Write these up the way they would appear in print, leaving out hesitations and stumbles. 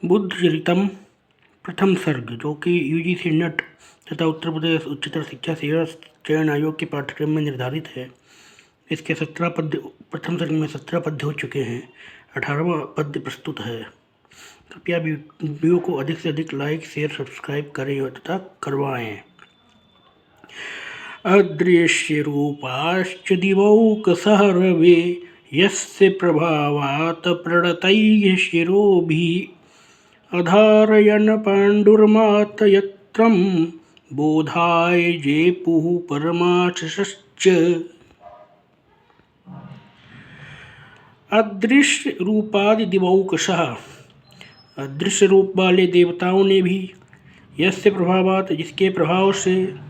बुद्धचरितम प्रथम सर्ग, जो कि यूजीसी नेट तथा उत्तर प्रदेश उच्चतर शिक्षा सेवा चयन आयोग के पाठ्यक्रम में निर्धारित है। इसके 17 पद्य, प्रथम सर्ग में 17 पद्य हो चुके हैं। 18वां पद्य प्रस्तुत है। कृपया वीडियो को अधिक से अधिक लाइक, शेयर, सब्सक्राइब करें तथा करवाएं। अदृश्य रूपाश्च दिवौकसः रवे, यस्य प्रभावात् प्रणतैः शिरोभिः, अधारयन् पाण्डुर्मातयत्रं, बोधाय जेपुः परमाशश्च। अदृश्य रूपादि दिवौकशः, अदृश्य रूप वाले देवताओं ने भी, यस्य प्रभावात जिसके प्रभाव से,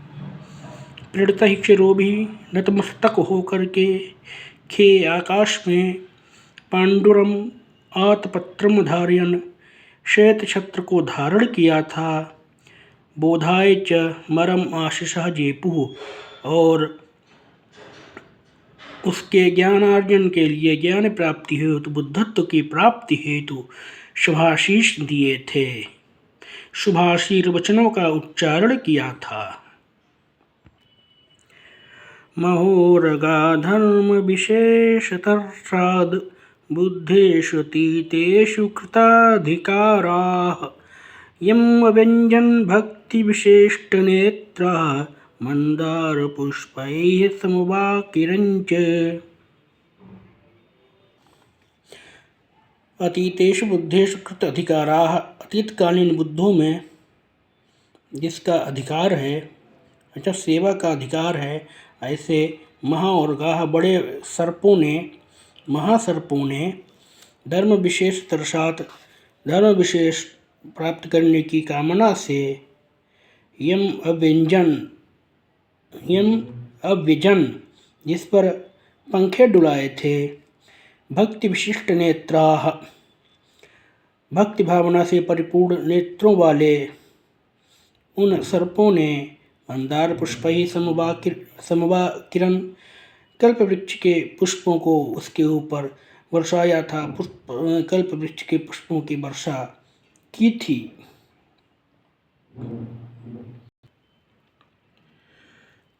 प्रणत क्षरो भी नतमस्तक होकर के, खे आकाश में, पाण्डुरम आतपत्रम धारयन श्वेत छत्र को धारण किया था, बोधाय च मरम आशीषः जेपुः, और उसके ज्ञानार्जन के लिए, ज्ञान प्राप्ति हेतु, बुद्धत्व की प्राप्ति हेतु शुभाशीष दिए थे, शुभाशीर्वचनों का उच्चारण किया था। महोरगा धर्म विशेषतर्षाद, बुद्धेषु तीतेषु कृताधिकाराः, यम् व्यञ्जन् भक्ति विशेष्ट नेत्राः, मंदार पुष्पैः समवाकिरञ्च। अतीतेषु बुद्धेषु कृत अधिकाराः, अतीतकालीन बुद्धों में जिसका अधिकार है, अच्छा सेवा का अधिकार है, ऐसे महाउर्गाः बड़े सर्पों ने, महासर्पों ने, धर्म विशेष तरसात धर्म विशेष प्राप्त करने की कामना से, यम अव्यजन जिस पर पंखे डुलाए थे, भक्ति विशिष्ट नेत्राः भक्ति भावना से परिपूर्ण नेत्रों वाले उन सर्पों ने, मंदार पुष्पैः समवाकिरन कल्प वृक्ष के पुष्पों को उसके ऊपर वर्षाया था, कल्प वृक्ष के पुष्पों की वर्षा की थी।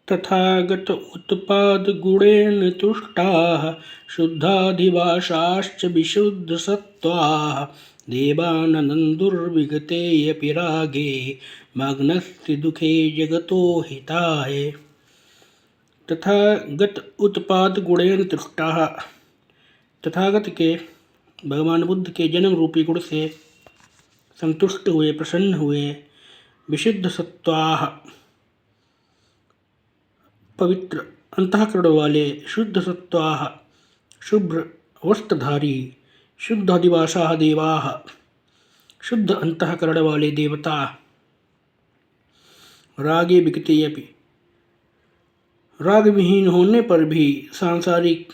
तथागत उत्पाद गुणेन तुष्टाः, शुद्धाधिवासाश्च विशुद्ध सत्त्वाः, देवानन्दुर्विगतेऽपि रागे, मग्नस्य दुःखे जगतो हिताय। तथागत उत्पाद गुणेन तुष्टाः, तथागत के भगवान बुद्ध के जन्म रूपी गुण से संतुष्ट हुए, प्रसन्न हुए, विशुद्ध सत्त्वाः पवित्र अंतःकरण वाले, शुद्ध सत्त्वाः शुभ्र वस्त्रधारी, शुद्ध अधिवासाः देवाः शुद्ध अंतःकरण वाले देवता, रागे विगतेऽपि राग विहीन होने पर भी, सांसारिक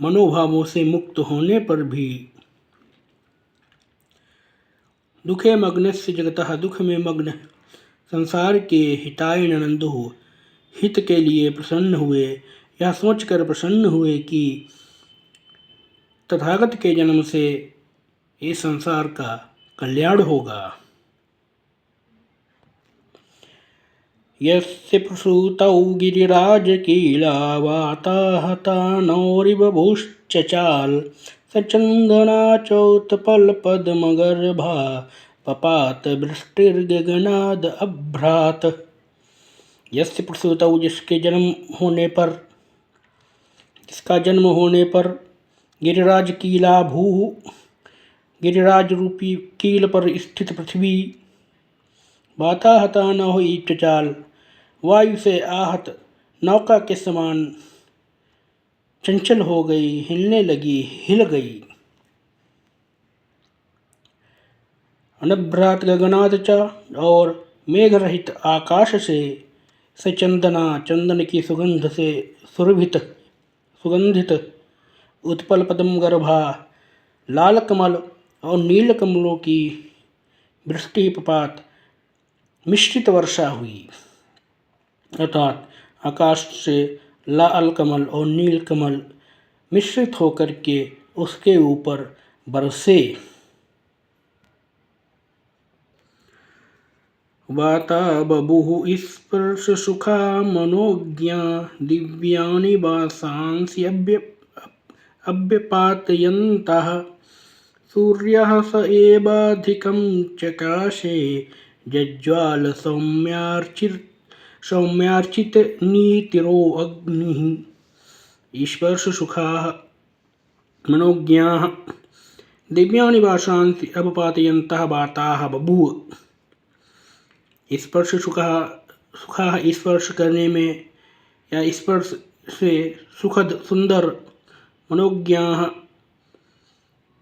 मनोभावों से मुक्त होने पर भी, दुखे मग्नस्य जगतः दुख में मग्न संसार के, हिताय ननन्दुः हित के लिए प्रसन्न हुए, यह सोचकर प्रसन्न हुए कि तथागत के जन्म से इस संसार का कल्याण होगा। यस्य प्रसूतौ गिरिराजकीलावाताहतानौरिव भूश्चचाल, सचन्दनाचौतपल्पद्मगर्भा पपात वृष्टिर्गगनाद अभ्रात। यस्य प्रसूतौ जिसका जन्म होने पर, गिरिराज कीला भूः गिरिराज रूपी कील पर स्थित पृथ्वी, वाताहता न हुई चचाल वायु से आहत नौका के समान चंचल हो गई, हिलने लगी, हिल गई। अनभ्रात गगनाद च और मेघ रहित आकाश से, सचंदना चंदन की सुगंध से सुगंधित, उत्पल पद्म गर्भा लाल कमल और नील कमलों की वृष्टिपात मिश्रित वर्षा हुई, अर्थात आकाश से लाल कमल और नील कमल मिश्रित होकर के उसके ऊपर बरसे। वाता बभुः स्पर्शसुखा मनोज्ञा दिव्यानि वासांसि अभ्यपातयन्तः सूर्यः स एवाधिकं चकाशे सौम्यार्चितनीतिरो अग्निः स्पर्शसुखाः मनोज्ञाः दिव्यानि वासांसि अभ्यपातयन्तः वाताः बभूव। सुखाः स्पर्श करने में या स्पर्श से सुखद सुंदर, मनोज्ञाः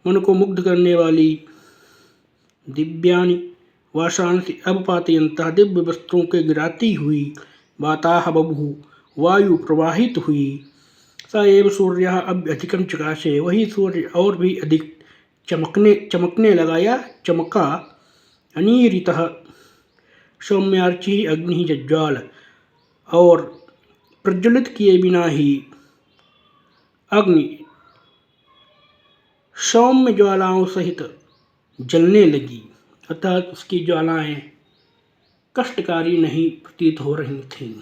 मन को मुग्ध करने वाली, दिव्यानि वासांसि अभ्यपातयन्तः दिव्य वस्त्रों के गिराती हुई, वाताः बभूव वायु प्रवाहित हुई, स एव सूर्यः अधिकम चकाशे वही सूर्य और भी अधिक चमकने लगा या चमका, अनीरितः सौम्यार्ची अग्नि जज्वाल और प्रज्वलित किए बिना ही अग्नि सौम्य ज्वालाओं सहित जलने लगी, अर्थात उसकी ज्वालाएं कष्टकारी नहीं प्रतीत हो रही थीं।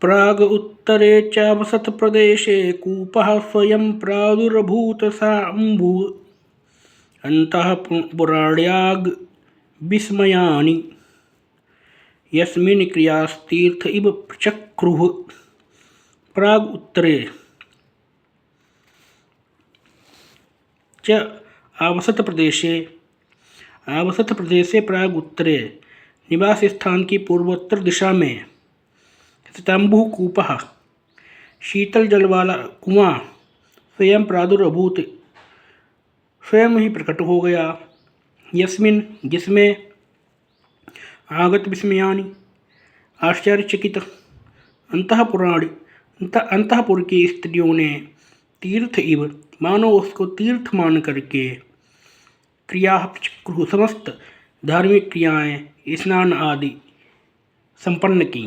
प्राग उत्तरे चावसत प्रदेशे कूपः स्वयं प्रादुरभूत साम्भुः अन्तः पुराण्याग विस्मयानि यस्मिन् क्रियास्तीर्थ इव प्रचक्रुः। प्राग उत्तरे च आवसत प्रदेशे प्राग उत्तरे निवास स्थान की पूर्वोत्तर दिशा में स्थिताम्भुः कूपः शीतल जल वाला कुआं स्वयं प्रादुर्भूत स्वयं ही प्रकट हो गया, यस्मिन जिसमें आगत विस्मयानि आश्चर्यचकित अंतःपुर की स्त्रियों ने तीर्थ इव मानो उसको तीर्थ मान करके क्रिया चक्रु समस्त धार्मिक क्रियाएं स्नान आदि संपन्न की।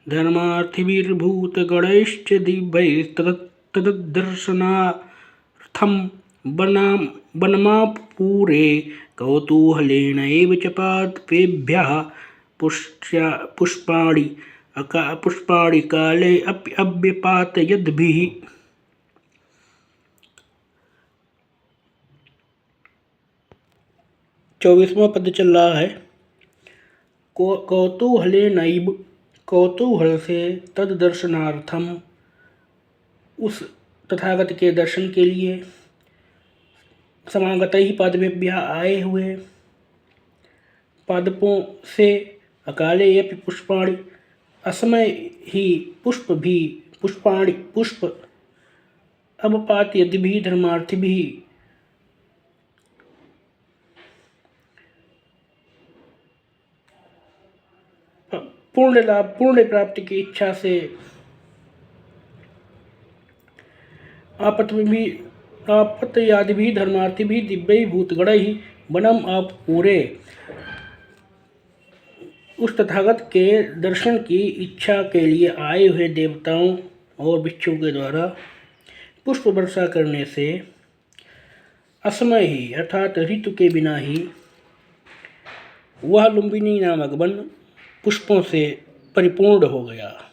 धर्मार्थिभिर्भूतगणैश्च दिव्यैस्तदर्शनार्थं वनमापुरे कौतूहलेनैव च पादपेभ्यः पुष्पाणि काले अभ्यपातयद्भिः। 24वां पद चल रहा है। कौतूहलेनैव कौतूहल से, तद दर्शनार्थम उस तथागत के दर्शन के लिए, समागतैः पादपेभ्यः आए हुए, पादपों से, अकाले अपि पुष्पाणि असमय ही पुष्प अभ्यपातयद्भिः धर्मार्थिभिः पुण्य प्राप्ति की इच्छा से आपत्यादिभिः धर्मार्थिभिः दिव्यैर्भूतगणैः वनम आप पूरे उस तथागत के दर्शन की इच्छा के लिए आए हुए देवताओं और भिक्षुओं के द्वारा पुष्प वर्षा करने से असमय ही अर्थात ऋतु के बिना ही वह लुम्बिनी नामक वन पुष्पों से परिपूर्ण हो गया।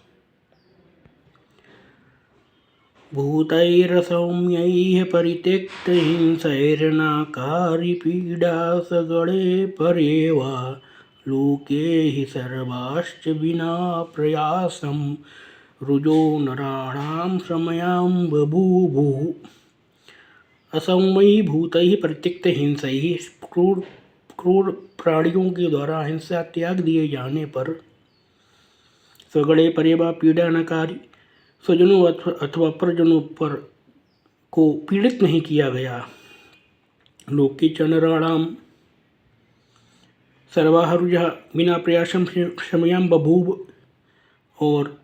भूतैरसौम्यैः परित्यक्तहिंसैर्नाकारी पीडा सगणे परेव लोके हि सर्वाश्च विना प्रयासं रुजो नराणां समयां बभूवुः। असौम्यैः भूतैः परित्यक्तहिंसैः क्रूर प्राणियों के द्वारा हिंसा त्याग दिए जाने पर, स्वगणे परेवा पीड़ा नकारी स्वजनों अथवा परजनों पर को पीड़ित नहीं किया गया। लोके च नराणाम सर्वाहरुजः बिना प्रयासम समयम बभूव, और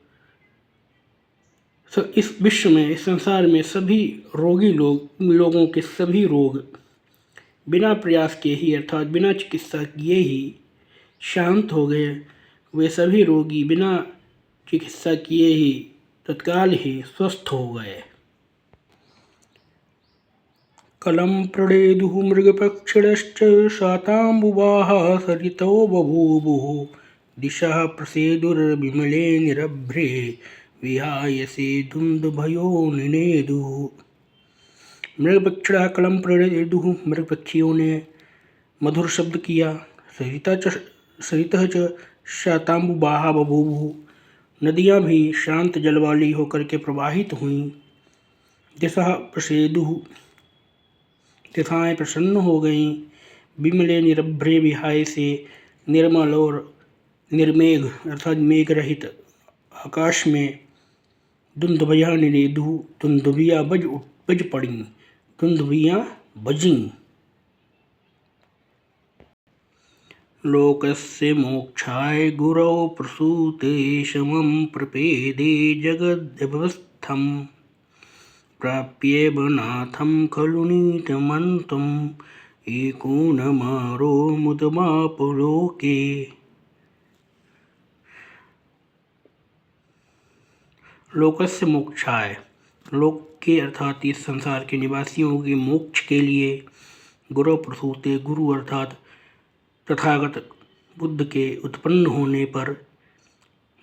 इस विश्व में, इस संसार में सभी रोगी लोगों के सभी रोग बिना प्रयास के ही अर्थात बिना चिकित्सा किए ही शांत हो गए। वे सभी रोगी बिना चिकित्सा किए ही तत्काल ही स्वस्थ हो गए। कलं प्रणेदुः मृगपक्षिणश्च शाताम्बुवाः सरितो बभूवुः दिशः प्रसेदुर्विमले निरभ्रे विहायसे धुन्धुभयो निनेदुः। मृगपक्षिणः कलं प्रणेदुः, मृगपक्षियों ने मधुर शब्द किया। सरितः च शाताम्बुवाः बभूवुः, नदियाँ भी शांत जल वाली होकर के प्रवाहित हुईं। दिशः प्रसेदुः, दिशाएं प्रसन्न हो गईं। विमले निरभ्रे विहाय से, निर्मल और निर्मेघ अर्थात मेघ रहित आकाश में धुंधुभिया निनेदुः, धुंधुभियाँ बज पड़ी, धुंधुभियाँ बजीं। लोकस्य मोक्षाय गुरौ प्रसूते शमं प्रपेदे जगद्व्यवस्थं प्राप्येव नाथं खलु नीतमन्तम् एको न मारो मुदमापलोके। लोकस्य मोक्षाय, लोक के अर्थात इस संसार के निवासियों के मोक्ष के लिए, गुरु प्रसूते, गुरु अर्थात तथागत बुद्ध के उत्पन्न होने पर,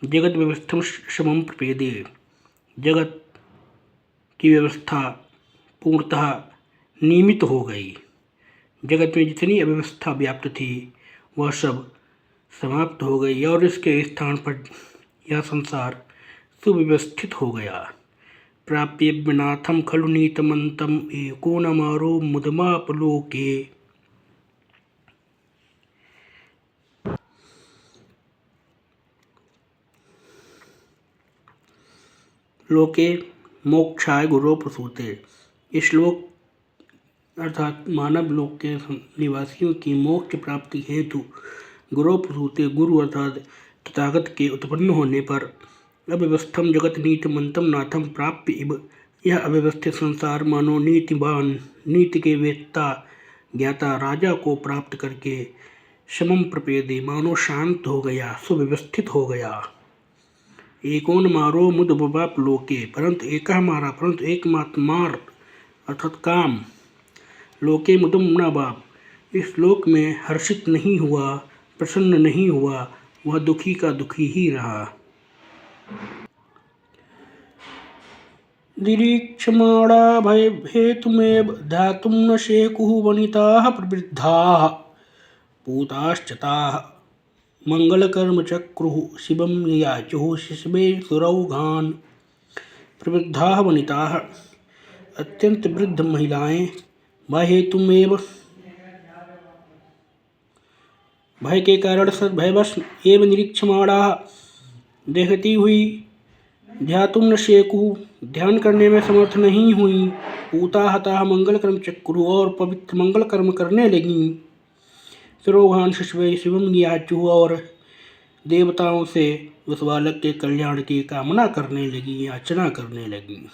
जगत व्यवस्था समम प्रपेदे, जगत की व्यवस्था पूर्णतः नियमित हो गई। जगत में जितनी अव्यवस्था व्याप्त थी वह सब समाप्त हो गई और इसके स्थान पर यह संसार सुव्यवस्थित हो गया। प्राप्य विनाथम खलु नीतमंतम एको न मारो मुदमापलोके। लोके मोक्षाय गुरु प्रसूते, इस श्लोक अर्थात मानव लोक के निवासियों की मोक्ष प्राप्ति हेतु गुरु प्रसूते, गुरु अर्थात तथागत के उत्पन्न होने पर अव्यवस्थम जगत नीतिमंतम नाथम प्राप्य इव, यह अव्यवस्थित संसार मानो नीतिवान, नीति के वेत्ता ज्ञाता राजा को प्राप्त करके समम प्रपेदे, मानो शांत हो गया, सुव्यवस्थित हो गया। एकोन मारो मुद बबाप लोके, परंतु एक मारा, परंतु एकमात्र मार अर्थात काम, लोके मुदम न बाप, इस श्लोक में हर्षित नहीं हुआ, प्रसन्न नहीं हुआ, वह दुखी का दुखी ही रहा। निरीक्षमाणा भय हेतुमेव ध्यातुं न शेकुः वनिताः प्रवृद्धाः पूताश्चताः मंगलकर्म चक्रुः शिवं याचुः शिशवे सुरौघान्। प्रवृद्धाः वनिताः, अत्यंत वृद्ध महिलाएं, भय हेतुमेव, भय के कारण भयवश, एवं निरीक्षमाणाः, देखती हुई, ध्यातुं न शेकुः, ध्यान करने में समर्थ नहीं हुई, पूता हताः मंगल कर्म चक्रु, और पवित्र मंगल कर्म करने लगीं, सुरौघान शिशवे शिवम याचुः, और देवताओं से उस बालक के कल्याण की कामना करने लगी, याचना करने लगी।